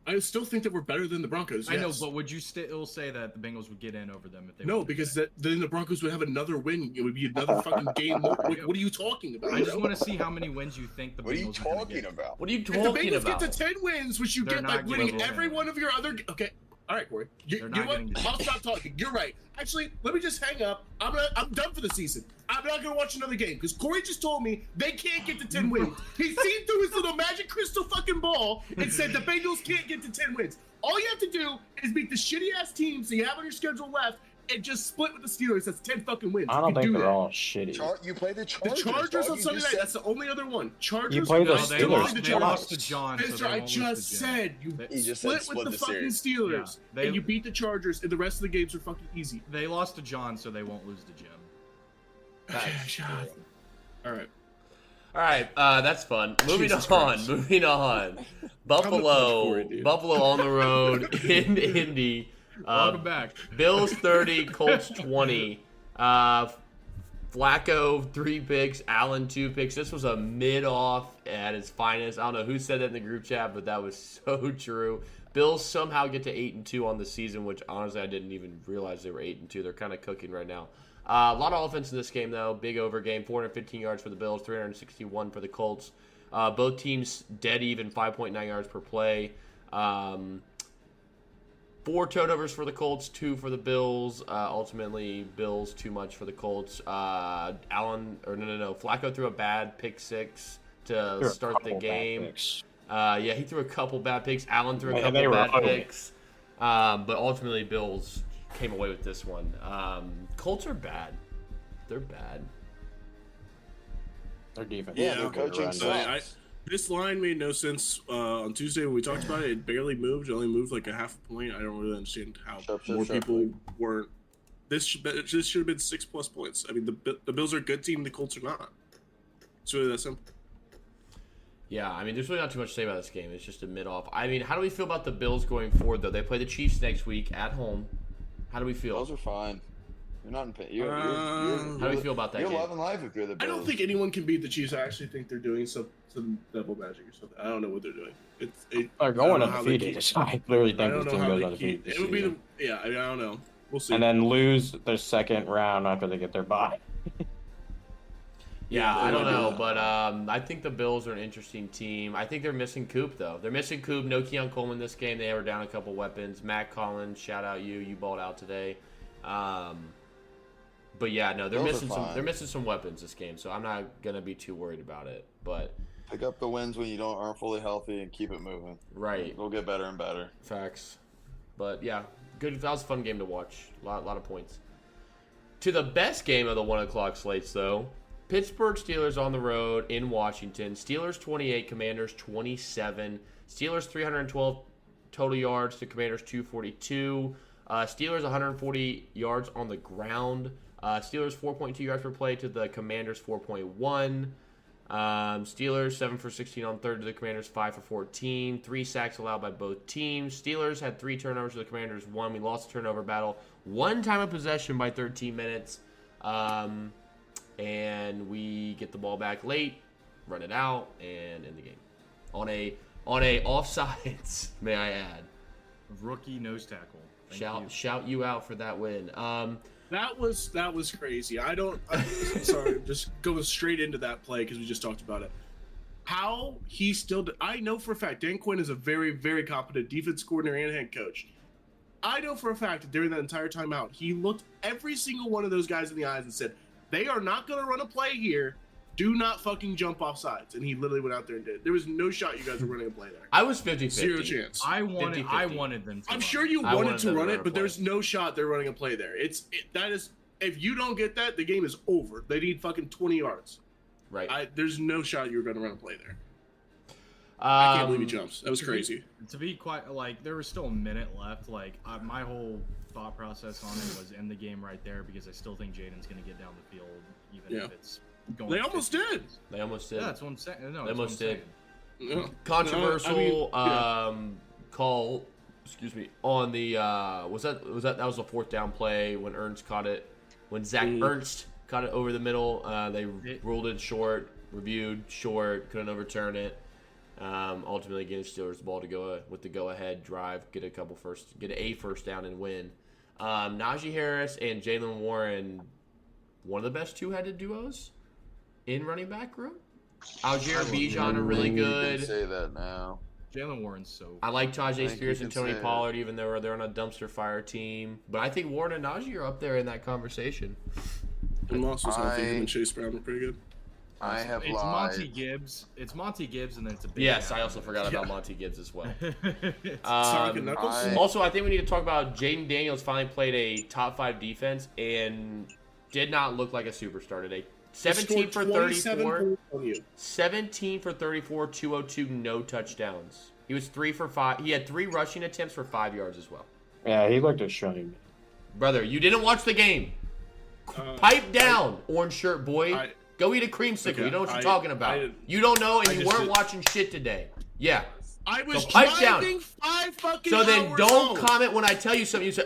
I still think that we're better than the Broncos. I know, yes. but would you still say that the Bengals would get in over them if they? No, won because today? then the Broncos would have another win. It would be another fucking game. What are you talking about? I just want to see how many wins you think the What are you Bengals are gonna talking get. about? What are you If the talking Bengals about? get to 10 wins, which you They're get by not winning getting every in. one of your other. Okay, all right, Corey. You They're know not what? getting to- I'll stop talking. You're right. Actually, let me just hang up. I'm done for the season. I'm not gonna watch another game because Corey just told me they can't get to 10 wins. He seen through his little magic crystal fucking ball and said the Bengals can't get to 10 wins. All you have to do is beat the shitty ass teams that you have on your schedule left and just split with the Steelers. That's 10 fucking wins. I don't You think do they're that. all shitty. You play the The Chargers. Chargers dog. on You Sunday just night. said- That's the only other one. Chargers. You play the No, they lost. Steelers. They lost to John. So That's they what I won't lose just to Jim. said. You He just split said with the, the fucking series. Steelers, Yeah, they- and you beat the Chargers, and the rest of the games are fucking easy. They lost to John, so they won't lose to Jim. All right. All right, that's fun. Moving Jesus on. Christ. Moving on. Corey, Buffalo. dude. Buffalo on the road in Indy. Welcome back. Bills 30, Colts 20. Flacco 3 picks, Allen 2 picks. This was a mid-off at its finest. I don't know who said that in the group chat, but that was so true. Bills somehow get to 8-2 on the season, which honestly I didn't even realize they were 8-2. They're kind of cooking right now. A lot of offense in this game, though. Big over game. 415 yards for the Bills, 361 for the Colts. Both teams dead even, 5.9 yards per play. 4 turnovers for the Colts, 2 for the Bills. Ultimately, Bills too much for the Colts. Flacco threw a bad pick 6 to start the game. Yeah, he threw a couple bad picks. Allen threw a couple bad picks. But ultimately, Bills came away with this one. Colts are bad. They're bad. Their defense. Yeah, their coaching sucks. This line made no sense on Tuesday when we talked about it. It barely moved. It only moved like a half a point. I don't really understand how more people weren't. This should have been 6+ points. I mean, the Bills are a good team. The Colts are not. It's really that simple. Yeah, I mean, there's really not too much to say about this game. It's just a mid-off. I mean, how do we feel about the Bills going forward, though? They play the Chiefs next week at home. How do we feel? Bills are fine. You're not in pain. How do we feel about that You're game? loving life if you're the Bills. I don't think anyone can beat the Chiefs. I actually think they're doing some double magic or something. I don't know what they're doing. They're going undefeated. I literally think I this don't know team how goes they undefeated. keep. It would be the I don't know. We'll see. And then lose their second round after they get their bye. Yeah, I don't know, but I think the Bills are an interesting team. I think they're missing Coop, though. They're missing Coop. No Keon Coleman this game. They were down a couple weapons. Matt Collins, shout out you. You balled out today. But yeah, no, they're missing some weapons this game, so I'm not gonna be too worried about it. But pick up the wins when you aren't fully healthy and keep it moving. Right. They'll get better and better. Facts. But yeah, good. That was a fun game to watch. A lot of points. To the best game of the 1 o'clock slates, though. Pittsburgh Steelers on the road in Washington. Steelers 28, Commanders 27. Steelers 312 total yards to Commanders 242. Steelers 140 yards on the ground. Steelers 4.2 yards per play to the Commanders 4.1. Steelers 7 for 16 on third to the Commanders 5 for 14. 3 sacks allowed by both teams. Steelers had 3 turnovers to the Commanders 1. We lost the turnover battle. 1 time of possession by 13 minutes. And we get the ball back late, run it out, and end the game. On a offsides, may I add. Rookie nose tackle. Shout you out for that win. That was crazy. Sorry, just going straight into that play because we just talked about it. How he still? I know for a fact Dan Quinn is a very, very competent defense coordinator and head coach. I know for a fact that during that entire timeout, he looked every single one of those guys in the eyes and said, "They are not going to run a play here. Do not fucking jump off sides." And he literally went out there and did. There was no shot you guys were running a play there. I was 50-50. Zero chance. I wanted them to. I'm sure you wanted to run it, but there's no shot they're running a play there. That is, if you don't get that, the game is over. They need fucking 20 yards. Right. There's no shot you're going to run a play there. I can't believe he jumps. That was crazy. To be quite like, there was still a minute left. Like my whole thought process on it was end the game right there because I still think Jaden's going to get down the field, even if it's going. They almost did. They almost did. Yeah, that's what I'm saying. No, they almost did. Yeah. Controversial call. Excuse me. On the that was a 4th down play when Ernst caught it. When Zach Ernst caught it over the middle, they ruled it short. Reviewed short. Couldn't overturn it. Ultimately giving Steelers the ball to go with the go-ahead drive, get a first down and win. Najee Harris and Jalen Warren, one of the best two-headed duos in running back room. Algier Bijan are really good. You can say that now. Jalen Warren's so. I like Tajay Spears and Tony Pollard, even though they're on a dumpster fire team. But I think Warren and Najee are up there in that conversation. And Moss was healthy. Him and Chase Brown were pretty good. I have it's lied. Monty Gibbs. It's Monty Gibbs, and then it's a big. Yes, I also forgot about Monty Gibbs as well. Sonic and Knuckles. Also, I think we need to talk about Jaden Daniels finally played a top 5 defense and did not look like a superstar today. 17 for 34. 17 for 34, 202, no touchdowns. He was 3 for 5. He had 3 rushing attempts for 5 yards as well. Yeah, he looked extremely. Brother, you didn't watch the game. Pipe down, orange shirt boy. Go eat a creamsicle. Okay, you know what you're talking about. You don't know, and you weren't watching shit today. Yeah. I was pipe driving down. 5 fucking So then hours don't home. comment when I tell you something. You say,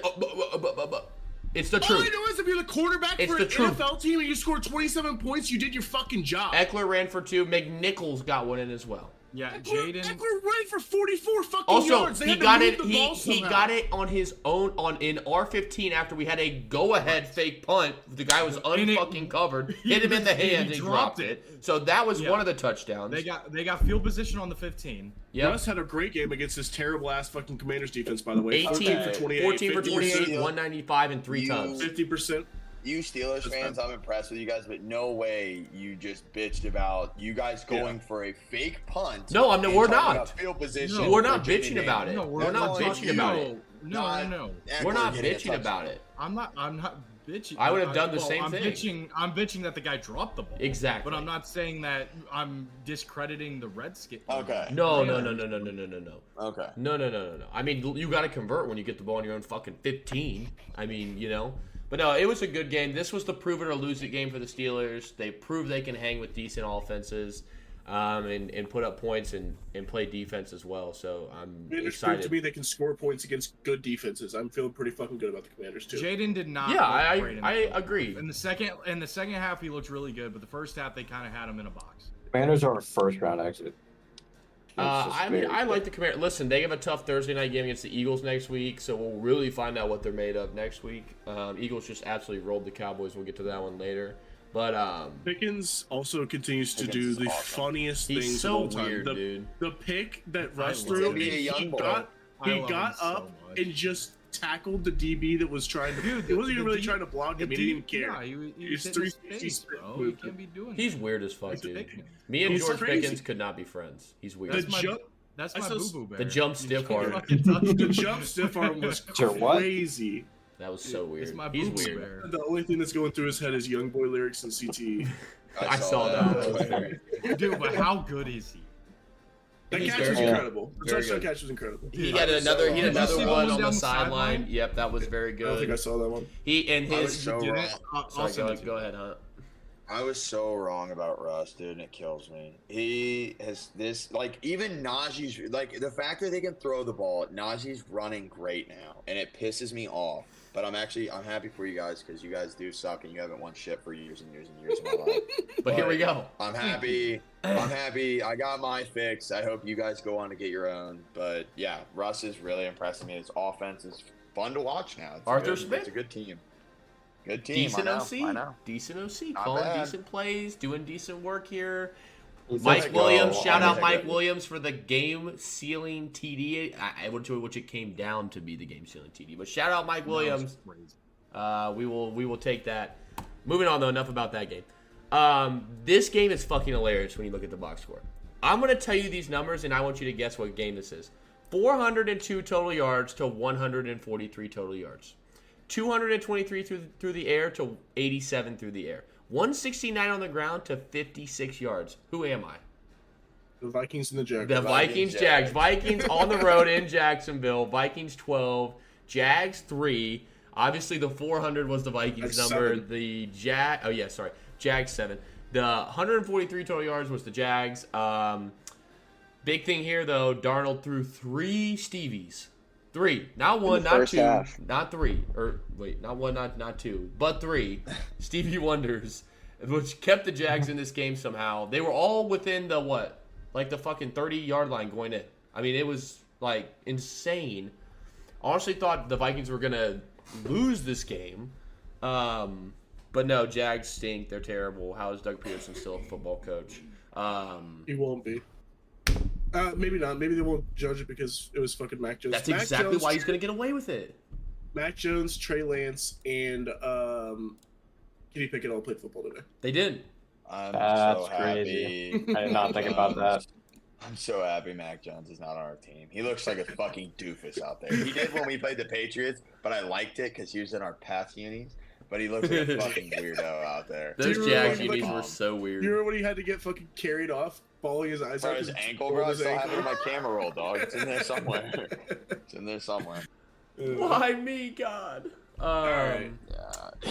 it's the truth. All I know is if you're the quarterback It's for the an truth. NFL team and you scored 27 points, you did your fucking job. Eckler ran for 2. McNichols got one in as well. Yeah, Jaden Jaden. we're running for 44 fucking Also, yards. They he had to got move it. the ball He somehow. got it on his own in R15 after we had a go-ahead fake punt. The guy was unfucking covered, hit him in the hand, and dropped it. So that was one of the touchdowns. They got field position on the 15. Yep. Russ had a great game against this terrible ass fucking Commanders defense, by the way. 14 for 28, 14 for 28, 50%. 195, and 3 You- tubs. 50%. You Steelers fans, I'm impressed with you guys, but no way you just bitched about you guys going for a fake punt. No, and we're talking not. about Field position. No, We're for not Jimmy bitching Daniels. about it. No, We're not bitching about it. No. We're not getting a bitching about touchdown. it. I'm not bitching. I would have done the same I'm thing. I'm bitching that the guy dropped the ball. Exactly. But I'm not saying that I'm discrediting the Redskins. Okay. No. Okay. No. I mean, you got to convert when you get the ball in your own fucking 15. I mean, you know. But no, it was a good game. This was the prove it or lose it game for the Steelers. They proved they can hang with decent offenses and put up points and play defense as well. So I'm Commanders excited. proved to me they can score points against good defenses. I'm feeling pretty fucking good about the Commanders too. Jaden did not. Yeah, look great in I the- agree. In the second half, he looked really good, but the first half they kind of had him in a box. Commanders are a first round exit. I mean, I like the Commanders. Listen, they have a tough Thursday night game against the Eagles next week, so we'll really find out what they're made of next week. Eagles just absolutely rolled the Cowboys. We'll get to that one later. But Pickens also continues to Pickens do is the awesome. funniest he's things so of all time. weird, dude. The pick that Russ I threw, love him. he He's a young boy. got I love up him so much. and just tackled the DB that was trying to. He wasn't even really trying to block him. He didn't even care. Yeah, he He's was hitting his 360 face, sprint bro. You movement. can't be doing He's that. weird as fuck, He's dude. Pickens. Me and He's George crazy. Pickens could not be friends. He's weird. The That's my jump, That's I my saw boo boo bear. the jump You stiff can't arm. fucking touch the him. jump stiff arm was Sure, what? crazy. That was so weird. It's my He's boo boo weird. bear. The only thing that's going through his head is Young Boy lyrics and CTE. I saw that. That was very. Dude, but how good is he? That He's catch very was good. incredible. The Very touchdown good. catch was incredible. He I had was another. so He had wrong. another Did you see the one one on the down the sideline. sideline? Yep, that was very I don't think I good. saw that one. He and I was his. so Did wrong. it? I'll Sorry, send it to go you. ahead, Hunt. I was so wrong about Russ, dude, and it kills me. He has this, like, even Najee's, like, the fact that they can throw the ball, Najee's running great now, and it pisses me off. But I'm happy for you guys because you guys do suck and you haven't won shit for years and years and years in my life. But here we go. I'm happy. I got my fix. I hope you guys go on to get your own. But yeah, Russ is really impressing me. His offense is fun to watch now. It's Arthur good, Smith. It's a good team. Good team. Decent I know. OC. I know. Decent OC. Not Calling bad. decent plays, doing decent work here. He's Mike just Williams, go shout on out the Mike good. Williams for the game sealing TD. Which it came down to be the game sealing TD. But shout out Mike Williams. We will take that. Moving on though, enough about that game. This game is fucking hilarious when you look at the box score. I'm gonna tell you these numbers and I want you to guess what game this is. 402 total yards to 143 total yards. 223 through the air to 87 through the air. 169 on the ground to 56 yards. Who am I? The Vikings and the Jaguars. The Vikings, Jags. Vikings on the road in Jacksonville. Vikings 12, Jags 3. Obviously, the 400 was the Vikings That's number. 7. The Jags 7. The 143 total yards was the Jags. Big thing here, though, Darnold threw 3 Stevies. 3. Not 1, the not first 2, half. not 3. Or, wait, not 1, not 2, but 3. Stevie Wonders, which kept the Jags in this game somehow. They were all within the, what? Like the fucking 30-yard line going in. I mean, it was, like, insane. Honestly thought the Vikings were going to lose this game. But no, Jags stink. They're terrible. How is Doug Peterson still a football coach? He won't be. Maybe not. Maybe they won't judge it because it was fucking Mac Jones. That's Mac exactly Jones, why he's going to get away with it. Mac Jones, Trey Lance, and Kenny Pickett all played football today. They did. I'm That's so crazy. happy. I did not think about that. I'm so happy Mac Jones is not on our team. He looks like a fucking doofus out there. He did when we played the Patriots, but I liked it because he was in our pass unis. But he looks like a fucking weirdo out there. Those Do you Jags remember, unis like, were so weird. You remember when he had to get fucking carried off, bawling his eyes Bro, out? his 'cause ankle, he bro. I pulled his still have it ankle? in my camera roll, dog. It's in there somewhere. It's in there somewhere. Why me, God? right.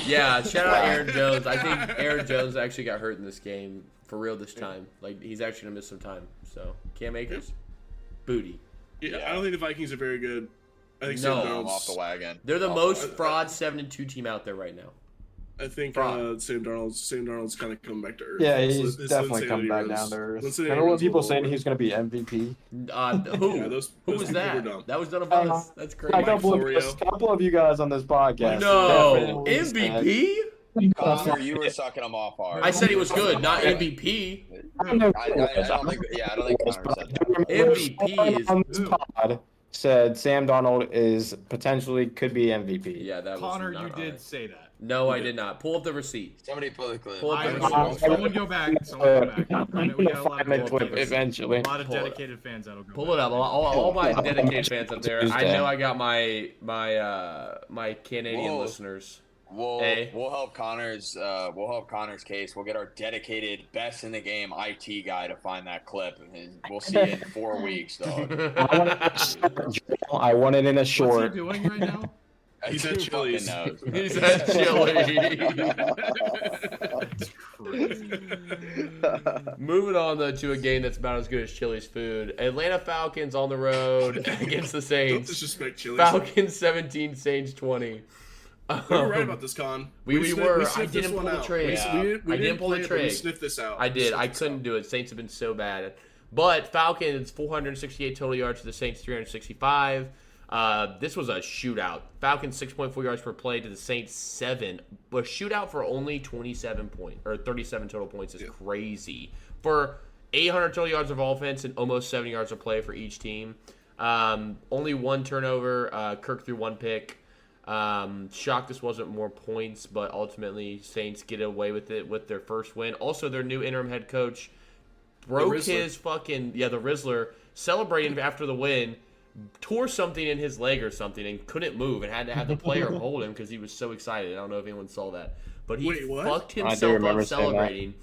Yeah, shout out Aaron Jones. I think Aaron Jones actually got hurt in this game for real this time. Like, he's actually going to miss some time. So, Cam Akers, booty. Yeah, I don't think the Vikings are very good. I think No. Sam I'm Darnold's- off the wagon. They're the Off most the fraud 7-2 team out there right now. I think Fraud. Sam Darnold's kind of coming back to earth. Yeah, His he's definitely coming back down to earth. Remember when people saying he's going to be MVP? Who? Yeah, Who those was people that? were dumb. That was none of us. That's A crazy. Florio. couple of you guys on this podcast. No, definitely said- MVP. Connor, you were sucking him off hard. I said he was good, not MVP. I don't think Connor said that. MVP is on this pod said Sam Darnold is potentially could be MVP. Yeah, that was Connor, not you did honest. say that. No, I did not. Pull up the receipt. Somebody pull the clip. Pull up the I, receipt. someone go back. Someone go back. I know we got a lot Find the of clip eventually. a lot of Pull it up. dedicated fans that'll go. Pull back. it up. All my dedicated fans up there. I Tuesday. know I got my Canadian Whoa. listeners. We'll Hey. help Connor's case. We'll get our dedicated best in the game IT guy to find that clip, and we'll see it in 4 weeks, dog. I want it in a What's short. he doing right now? He's at Who Chili's. fucking knows? He's at Chili. That's crazy. Moving on though to a game that's about as good as Chili's food. Atlanta Falcons on the road against the Don't Saints. disrespect Chili's. Falcons 17, Saints 20. We were right about this, Con. We were. I sniffed this didn't one pull the out. trigger. Yeah. We I didn't pull the play it, but we trigger. sniffed this out. I did. We I sniffed this couldn't out. do it. Saints have been so bad. But Falcons 468 total yards to the Saints 365. This was a shootout. Falcons 6.4 yards per play to the Saints 7. A shootout for only 37 total points is crazy. For 800 total yards of offense and almost 70 yards of play for each team. Only one turnover. Kirk threw one pick. Shocked this wasn't more points, but ultimately Saints get away with it with their first win. Also, their new interim head coach broke his fucking the Rizzler celebrating after the win, tore something in his leg or something and couldn't move and had to have the player hold him because he was so excited. I don't know if anyone saw that, but he Wait, what? fucked I do himself remember up seeing that. celebrating.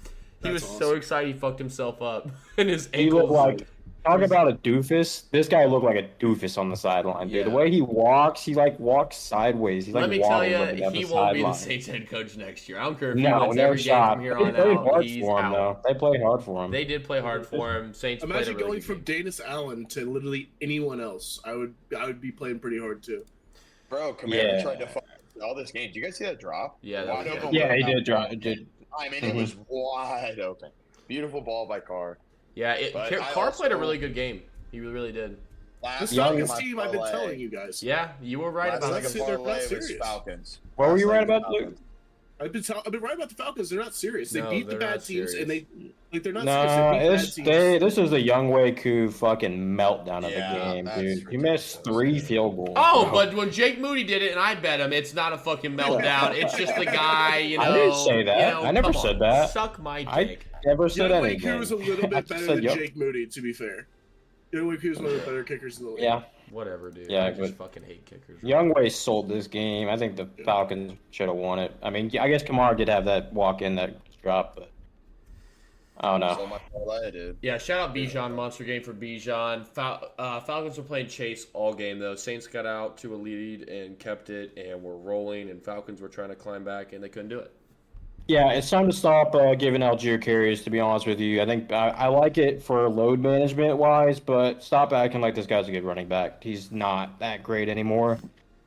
He was That's so awesome. excited he fucked himself up and his He ankles. looked like talk about a doofus. This guy looked like a doofus on the sideline, dude. Yeah. The way he walks, he like walks sideways. He like Let me tell waddles you, up and down he the won't be the sideline. Saints head coach next year. I don't care if he No, wins no every game shot. from here They on played out. hard He's for him, out. though. They played hard for him. They did play hard for him. Saints played a Imagine really going good from game. Danis Allen to literally anyone else. I would be playing pretty hard too. Bro, Kamara Yeah. tried to fuck all this game. Did you guys see that drop? Yeah, that Wide was open good. Yeah, he without- did drop. Did. I mean, it was wide open. Beautiful ball by Carr. Yeah, But I Carr played a also- really good game. He really did. Last This Young- Falcons my team, I've been parlay- telling you guys. Yeah, you were right last about leg that. of They're not parlay was serious. Falcons. What were Last you leg right was about, Luke? Falcons. I've been right about the Falcons. They're not serious. They No, beat the they're bad not teams, and serious. they're not Nah, serious. They beat bad teams. this is a Young Wei Koo fucking meltdown of Yeah, the game, that's dude. He missed ridiculous. 3 field goals. Oh, bro. but when Jake Moody did it and I bet him, it's not a fucking meltdown. It's just the guy, you know. I didn't say that. you know, I never come said on, that. Suck my I dick. never said Young Wei anything. Koo is a little I bit just better said than Young- Jake Moody, to be fair. Young Wei Koo is one of the better kickers in the league. Yeah, Whatever, dude. Yeah, I just but- fucking hate kickers. Young Wei sold this game. I think the Falcons should have won it. I mean, I guess Kamara did have that walk in that drop, but I don't So know. much parlay, dude. Yeah, shout out Bijan. Monster game for Bijan. Falcons were playing chase all game, though. Saints got out to a lead and kept it and were rolling, and Falcons were trying to climb back, and they couldn't do it. Yeah, it's time to stop giving Algier carries, to be honest with you. I think I like it for load management wise, but stop acting like this guy's a good running back. He's not that great anymore.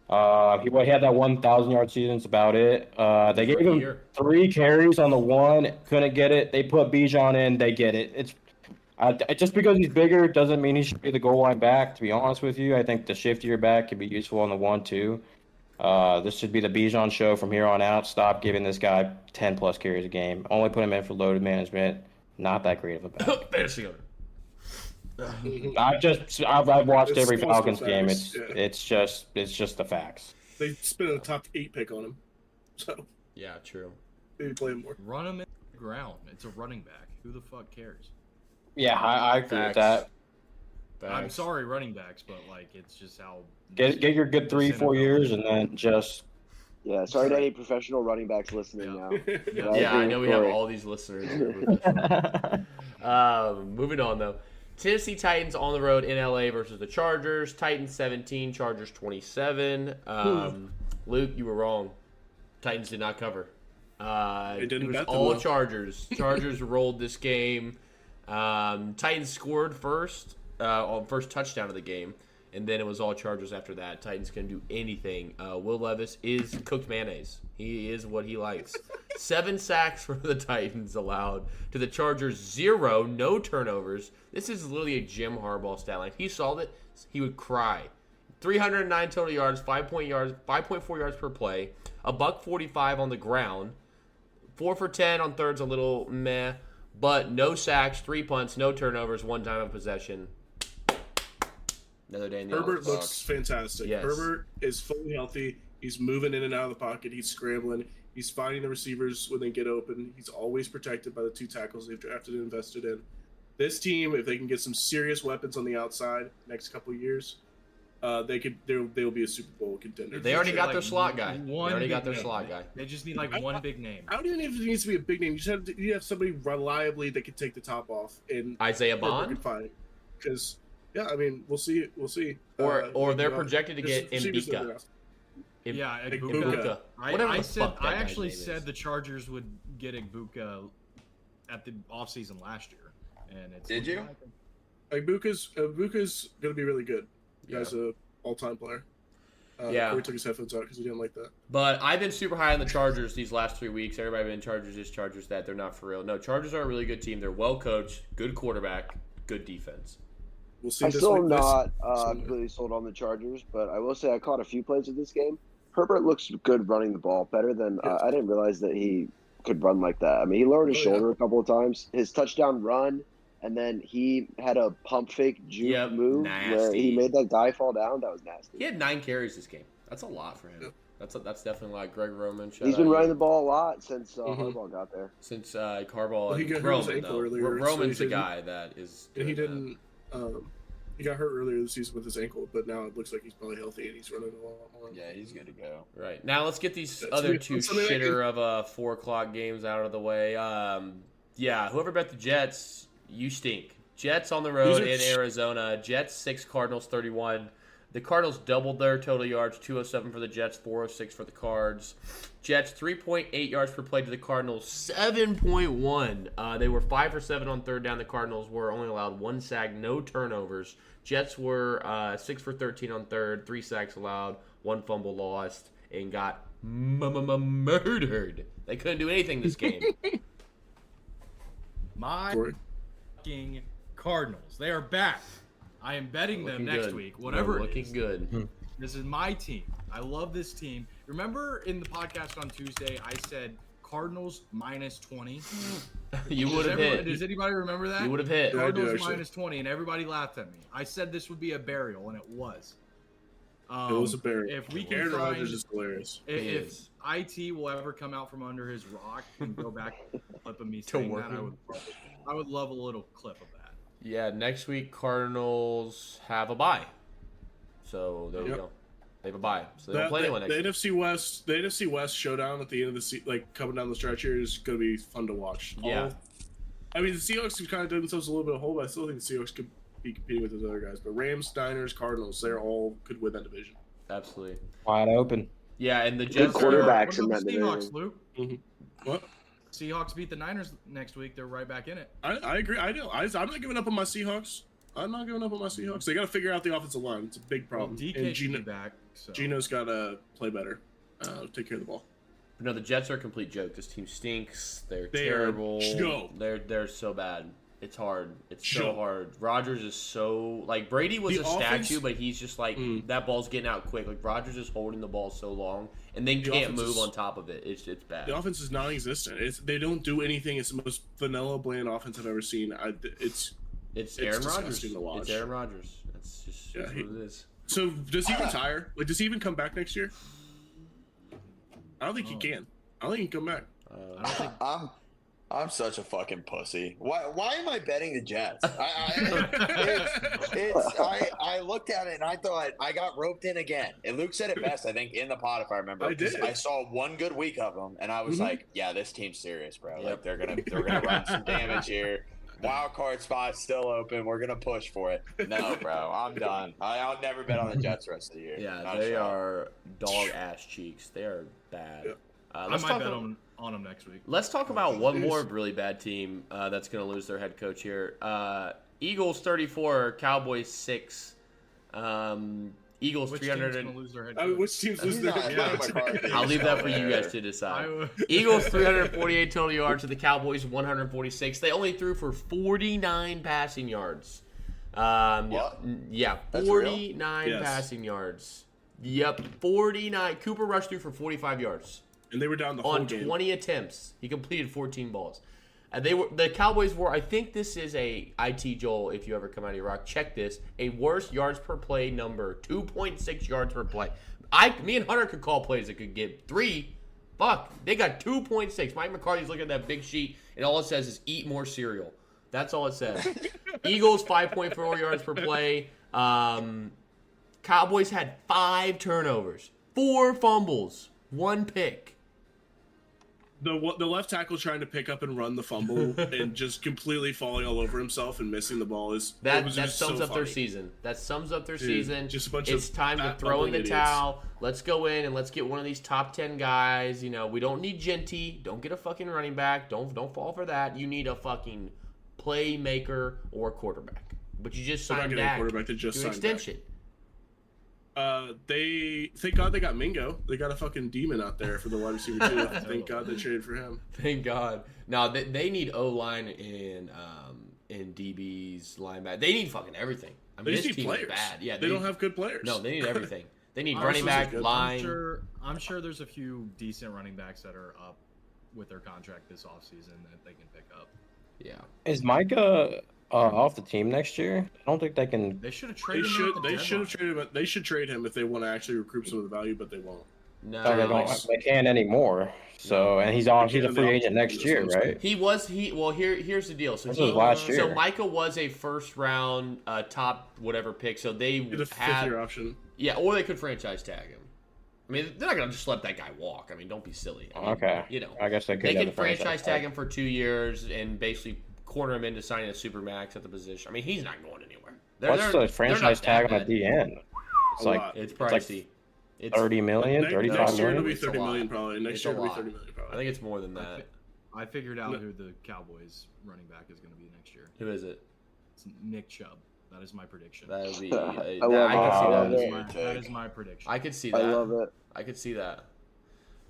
He had that 1,000-yard season. That's about it. They gave him Year. 3 carries on the one, couldn't get it. They put Bijan in, they get it. It's just because he's bigger doesn't mean he should be the goal line back, to be honest with you. I think the shiftier back could be useful on the 1-2. This should be the Bijan show from here on out. Stop giving this guy 10-plus carries a game. Only put him in for loaded management. Not that great of a back. There's the other. I've watched It's every close to Falcons facts, game. yeah. It's just the facts. They spent a top 8 pick on him, so Yeah, true. maybe play him more. Run him in the ground. It's a running back. Who the fuck cares? Yeah, I agree with Facts. that. I'm Facts. sorry, running backs, but like it's just how. Get your good 3-4 years and then just Yeah, sorry to any professional running backs listening Yeah. now. Yeah. Yeah, I know we have Corey. all these listeners. Moving on, though. Tennessee Titans on the road in LA versus the Chargers. Titans 17, Chargers 27. Luke, you were wrong. Titans did not cover. didn't it was bet them, all though. Chargers. Chargers rolled this game. Titans scored first on first touchdown of the game. and then it was all Chargers after that. Titans can do anything. Will Levis is cooked mayonnaise. He is what he likes. 7 sacks for the Titans allowed to the Chargers. 0, no turnovers. This is literally a Jim Harbaugh stat line. If he saw it, he would cry. 309 total yards, 5.4 yards per play, $145 on the ground, 4 for 10 on thirds, a little meh, but no sacks, 3 punts, no turnovers, 1 time of possession. Another day in the Herbert office. looks fantastic. Yes. Herbert is fully healthy. He's moving in and out of the pocket. He's scrambling. He's finding the receivers when they get open. He's always protected by the 2 tackles they've drafted and invested in. This team, if they can get some serious weapons on the outside next couple of years, they'll be a Super Bowl contender. They already got their Like slot guy. They one already big got their name. slot guy. They just need like one big name. I don't even know if it needs to be a big name. You have somebody reliably that can take the top off and Isaiah Herbert Bond? can find it. Because I mean, we'll see. We'll see. Or they're projected to get receivers that Mbika. they're after. Yeah, Igbuka. Whatever I the said fuck that I guy's actually name is. said the Chargers would get Igbuka at the offseason last year, and it's Did you? Igbuka's going to be really good. Yeah. Guy's a all-time player. Yeah. Corey took his headphones out because he didn't like that. But I've been super high on the Chargers these last 3 weeks. Everybody been Chargers this, Chargers that. They're not for real. No, Chargers are a really good team. They're well coached, good quarterback, good defense. We'll see I this still week. am not Sunday. completely sold on the Chargers, but I will say I caught a few plays of this game. Herbert looks good running the ball, better than I didn't realize that he could run like that. I mean, he lowered his shoulder a couple of times. His touchdown run, and then he had a pump fake juke move where he made that guy fall down. That was nasty. He had 9 carries this game. That's a lot for him. Yeah. That's definitely like Greg Roman. He's been running the ball a lot since Harbaugh got there. Since Harbaugh Well, he and got hurt his Roman, ankle though. earlier, Roman's so the he guy that is. And he doing didn't. He got hurt earlier this season with his ankle, but now it looks like he's probably healthy and he's running a lot more. Yeah, he's good to go. that. Right now, let's get these That's other weird. 2 Something like shitter of 4 o'clock games out of the way. Yeah, whoever bet the Jets, you stink. Jets on the road in Arizona. Jets 6, Cardinals 31. The Cardinals doubled their total yards, 207 for the Jets, 406 for the Cards. Jets 3.8 yards per play to the Cardinals, 7.1. They were 5 for 7 on third down. The Cardinals were only allowed 1 sack, no turnovers. Jets were 6 for 13 on third, 3 sacks allowed, 1 fumble lost, and got murdered. They couldn't do anything this game. My Corey? fucking Cardinals. They are back. I am betting them Looking next good. week. Whatever They're it looking is. good. This is my team. I love this team. Remember in the podcast on Tuesday, I said Cardinals minus 20. You would have hit. Does anybody remember that? You would have hit. Yeah, I do, Cardinals actually. minus 20, and everybody laughed at me. I said this would be a burial, and it was. It was a burial. If we can Aaron find, Rodgers is hilarious. He if is. IT will ever come out from under his rock and go back to the clip of me To saying work that, him. I would love a little clip of that. Yeah, next week Cardinals have a bye. So there you Yep. go. They have a bye. So they don't play anyone next week. The NFC West showdown at the end of the like coming down the stretch here is going to be fun to watch. Yeah. I mean, the Seahawks have kind of done themselves a little bit of hole, but I still think the Seahawks could be competing with those other guys. But Rams, Niners, Cardinals, they're all could win that division. Absolutely. Wide open. Yeah, and the Good Jets quarterbacks in What that about the Seahawks, division. Luke? What? Seahawks beat the Niners next week. They're right back in it. I agree. I'm not giving up on my Seahawks. I'm not giving up on my Seahawks. They got to figure out the offensive line. It's a big problem. DK And should be back. So. Gino's got to play better. Take care of the ball. No, the Jets are a complete joke. This team stinks. They're They are terrible. joke. They're so bad. It's hard. It's so Joke. hard. Rodgers is so like Brady was The a offense- statue, but he's just like that ball's getting out quick. Like Rodgers is holding the ball so long and then The can't offense move is- on top of it. It's bad. The offense is non-existent. They don't do anything. It's the most vanilla, bland offense I've ever seen. It's It's it's Aaron Rodgers. disgusting to watch. It's Aaron Rodgers. That's just Yeah, that's what it is. So does he retire? Like, does he even come back next year? I don't think he can. I don't think he can come back. I don't think I'm such a fucking pussy. Why am I betting the Jets? I looked at it and I thought I got roped in again. And Luke said it best, I think, in the pod if I remember. I did. I saw one good week of them, and I was like, "Yeah, this team's serious, bro. Yep. Like they're gonna run some damage here. Wild card spot still open. We're gonna push for it." No, bro, I'm done. I'll never bet on the Jets the rest of the year. Yeah, Not they sure. are dog ass cheeks. They are bad. Yeah. I Let's might talk bet about- on them next week. Let's talk about one more really bad team that's going to lose their head coach here. Eagles 34, Cowboys 6. Eagles Which 300. team's gonna lose their head coach? Which teams lose their I'll leave that for you guys to decide. Eagles 348 total yards to the Cowboys 146. They only threw for 49 passing yards. What? Yeah, That's 49 Yes. passing yards. Yep, 49. Cooper Rush threw for 45 yards And they were down the whole on game. 20 attempts. He completed 14 balls. The Cowboys were, I think this is a IT Joel, if you ever come out of Iraq, check this, a worst yards per play number, 2.6 yards per play. Me and Hunter could call plays that could get 3. Fuck, they got 2.6. Mike McCarthy's looking at that big sheet, and all it says is eat more cereal. That's all it says. Eagles, 5.4 yards per play. Cowboys had 5 turnovers, 4 fumbles, 1 pick. The left tackle trying to pick up and run the fumble and just completely falling all over himself and missing the ball That just sums so up their funny. season. That sums up their Dude, season. just a bunch it's of time to fat, throw in the bumbling towel. Let's go in and let's get one of these top 10 guys. You know, we don't need Genty. Don't get a fucking running back. Don't fall for that. You need a fucking playmaker or quarterback. But you just They're not signed getting a back quarterback, they just to an signed back. extension. Thank God they got Mingo. They got a fucking demon out there for the wide receiver too. Thank God they traded for him. Thank God. Now they need O-line and DBs, linebacker. They need fucking everything. I They mean, just this need team players. is bad. Yeah, they don't have good players. No, they need everything. They need Oh, running this is back, good. line. I'm sure there's a few decent running backs that are up with their contract this offseason that they can pick up. Yeah. Is Micah off the team next year? I don't think they can. They should have They traded him. should. at the They should have deadline. traded him. They should trade him if they want to actually recruit some of the value, but they won't. No. They don't. They can't anymore. So, and he's a free agent next year, right? Here's the deal. So This was last year. So Micah was a first round top whatever pick. So they Get a had 5th-year option. yeah, or they could franchise tag him. I mean, they're not gonna just let that guy walk. I mean, don't be silly. I mean, Okay. You know, I guess they could. they have can the franchise tag him for 2 years and basically corner him into signing a super max at the position. I mean, he's not going anywhere. What's the they're franchise not tag that on the bad. DN? It's A like lot. It's like pricey. It's 30 million, Next 35 year it'll million. be It's a 30 lot. million probably. It's Next a year it'll be lot. 30 million probably. I think it's more than that. I figured out No. who the Cowboys running back is going to be next year. Who is it? It's Nick Chubb. That is my prediction. That would be. I I love could see it. that. I as love well. that is my prediction. I could see I that. love it. I could see that.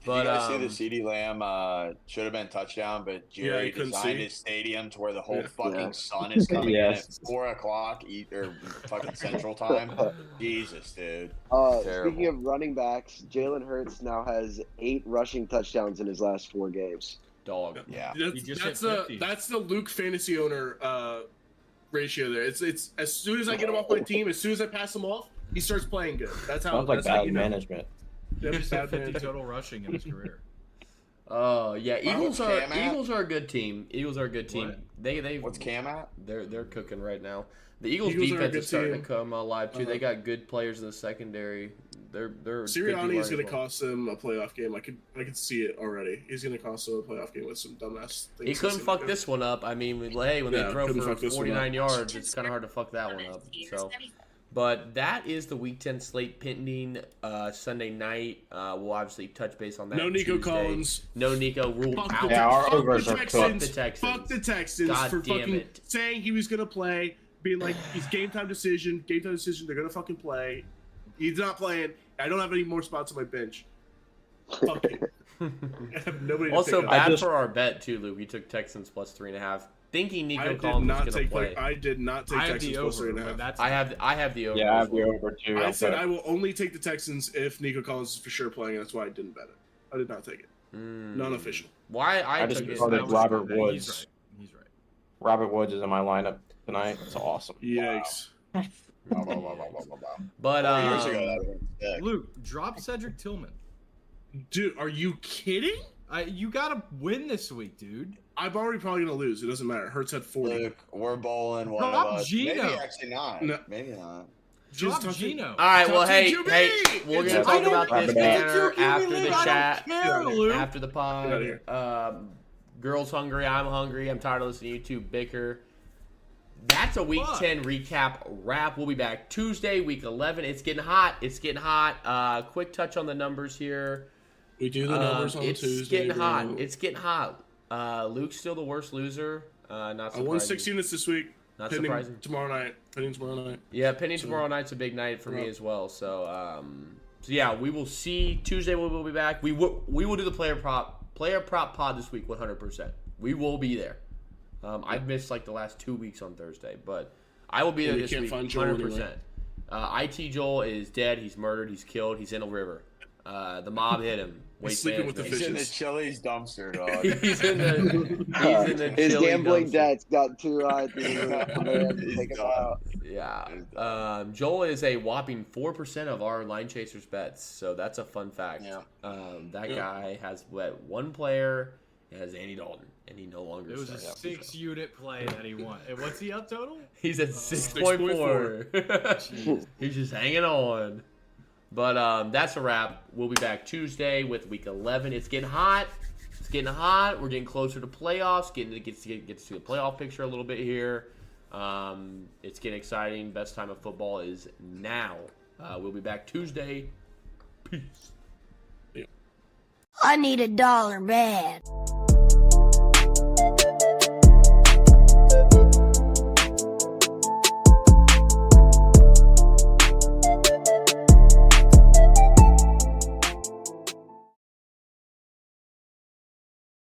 Did But you guys see the CeeDee Lamb should have been touchdown, but Jerry you couldn't designed see. his stadium to where the whole Yeah. fucking Yeah. sun is coming Yes. in at 4:00 or fucking Central Time. Jesus, dude. Terrible. Speaking of running backs, Jalen Hurts now has 8 rushing touchdowns in his last 4 games. dog. Yeah. He just hit 50. That's the Luke fantasy owner ratio there. It's as soon as I get him off my team, as soon as I pass him off, he starts playing good. That's how. Sounds like that's how bad you know. management. He Yep, just bad had 50 management. total rushing in his career. Oh yeah, Eagles what's are Cam at? Eagles are a good team. Eagles are a good team. What? They What's Cam at? They're cooking right now. The Eagles, Eagles are a defense good is starting team. to come alive too. Uh-huh. They got good players in the secondary. They're Sirianni is going to well. cost them a playoff game. I could see it already. He's going to cost them a playoff game with some dumbass things. He couldn't he's fuck gonna this one up. I mean, hey, when Yeah, they throw couldn't for fuck this one 49 up. yards, it's kind of hard to fuck that one up. So, but that is the Week 10 slate pending Sunday night. We'll obviously touch base on that. No Nico Tuesday. Collins. No Nico ruled Fuck out. the, Yeah, our fuck overs the are Texans. cooked. Fuck the Texans. Fuck the Texans God for damn fucking it. saying he was gonna play, being like he's game time decision. Game time decision. They're gonna fucking play. He's not playing. I don't have any more spots on my bench. Fuck you. I have nobody to Also pick up. bad for our bet too, Luke. We took Texans plus 3.5, thinking I Nico did Collins not was going take. to play. I did not take I have Texans the plus over, 3.5. but that's I have the over. Yeah, I as have the well. over too. I I'll said bet. I will only take the Texans if Nico Collins is for sure playing. That's why I didn't bet it. I did not take it. Non-official. Why I just took it. started that was Robert good. Woods. He's right. He's right. Robert Woods is in my lineup tonight. It's awesome. Yikes. Wow, wow, wow, wow, wow, wow, wow. But 4 years ago, that would have been sick. Luke, drop Cedric Tillman. Dude, are you kidding? You gotta win this week, dude. I'm already probably gonna lose. It doesn't matter. Hurts at 40. Luke, we're bowling one Drop of us. Gino. Maybe actually not. No. Maybe not. Drop Just Gino. all right, well, Talk to hey, QB. we're It's gonna a- talk I don't- about this Wrap it up. banner It's a after QB the league. I chat, don't care, Luke. after the Get outta here. pod. Girls hungry, I'm hungry. I'm tired of listening to you two bicker. That's a Week Fuck. 10 recap wrap. We'll be back Tuesday, Week 11. It's getting hot. It's getting hot. Quick touch on the numbers here. We do the numbers on it's Tuesday. getting hot. bro. It's getting hot. Luke's still the worst loser. Not I surprising. won 6 units this week. Not Pending surprising. tomorrow night. Pending tomorrow night. Yeah, pending tomorrow night's a big night for me as well. So, yeah, we will see. Tuesday we will be back. We will do the player prop pod this week 100%. We will be there. I've missed like the last 2 weeks on Thursday, but I will be there this week 100%. IT Joel is dead. He's murdered. He's killed. He's in a river. The mob hit him. He's sleeping with the He's in the fishes. Chili's dumpster, dog. He's in the His chili gambling dumpster. debts got too high. Take him out. Yeah. Joel is a whopping 4% of our line chasers bets, so that's a fun fact. Yeah. That guy has one player. It has Andy Dalton, and he no longer. It was a starts. 6-unit play that he won. And what's he up total? He's at 6.4. He's just hanging on. But that's a wrap. We'll be back Tuesday with week 11. It's getting hot. It's getting hot. We're getting closer to playoffs. Get to see the playoff picture a little bit here. It's getting exciting. Best time of football is now. We'll be back Tuesday. Peace. I need $1 bad.